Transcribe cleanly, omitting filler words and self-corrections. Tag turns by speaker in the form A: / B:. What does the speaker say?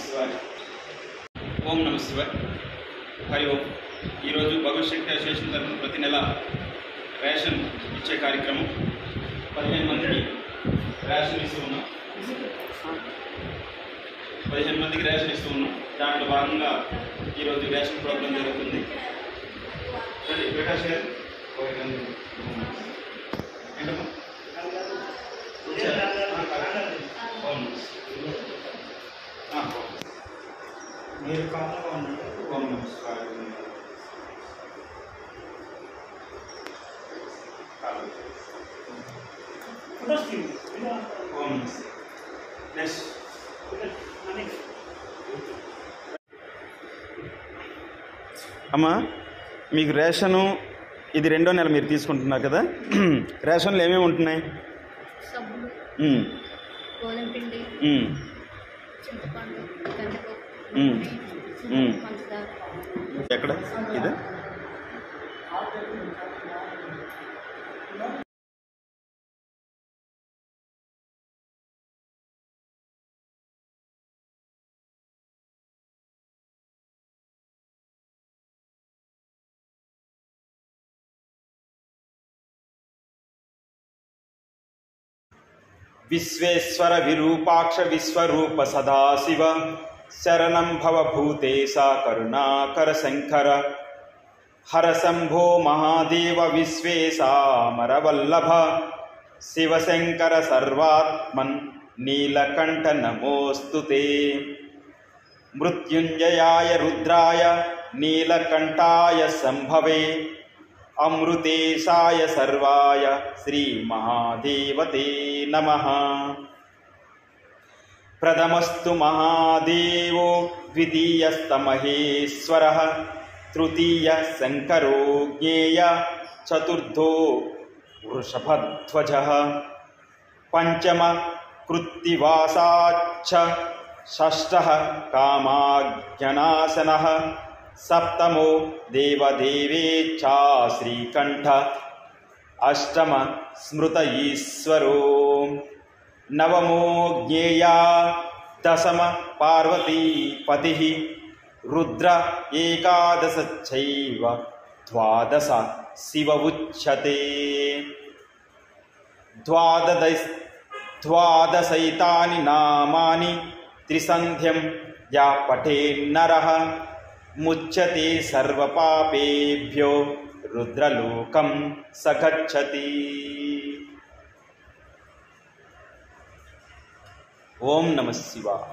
A: శివాయ. ఓం నమ శివాయ. హరి ఓం. ఈరోజు భగవత్ అసోసియేషన్ తరఫున ప్రతి నెల రేషన్ ఇచ్చే కార్యక్రమం 15 మందికి రేషన్ ఇస్తూ ఉన్నాం. 15 మందికి రేషన్ ఇస్తూ ఉన్నాం. దాంట్లో భాగంగా ఈరోజు రేషన్ ప్రోగ్రాం జరుగుతుంది. ప్రకాష్ గారు
B: మీరు కాలంగా ఉండండి.
A: ఓం నమస్కారం. ఓం నెక్స్ట్ అమ్మా, మీకు రేషను ఇది 2వ నెల మీరు తీసుకుంటున్నారు కదా. రేషన్లు ఏమేమి ఉంటున్నాయి?
C: సబ్బులు, గోధుమ పిండి, చింతపండు, కందిపప్పు, పంచదార.
A: ఎక్కడ ఇది? విశ్వేశ్వర విరూపాక్ష విశ్వరూప సదాశివ శరణం భవభూతేశ కరుణాకర శంకర హర శంభో మహాదేవ విశ్వేశామరవల్లభ శివశంకర సర్వాత్మన్ నీలకంఠ నమోస్తుతే. మృత్యుంజయాయ రుద్రాయ నీలకంఠాయ సంభవే అమృతేశాయ సర్వాయ శ్రీ మహాదేవతే నమః. ప్రథమస్తు మహాదేవో ద్వితీయస్తమహేశ్వరః తృతీయ శంకరో జ్ఞేయ చతుర్థో వృషభధ్వజః పంచమ కృత్తివాసాచ్చ షష్ఠః కామాజ్ఞనాశనః సప్తమో దేవదేవేచ్ఛా శ్రీకంఠ అష్టమ స్మృత ఈశ్వరో నవమో జ్ఞేయా దశమ పార్వతీపతి రుద్ర ఏకాదశ చైవ ద్వాదశ శివ ఉచ్యతే. ద్వాదశైతాని నామాని త్రిసంధ్యం యా పఠేన్నరః ముచ్యతే సర్వపాపేభ్యో రుద్రలోకం సగచ్చతి. ఓం నమః శివాయ.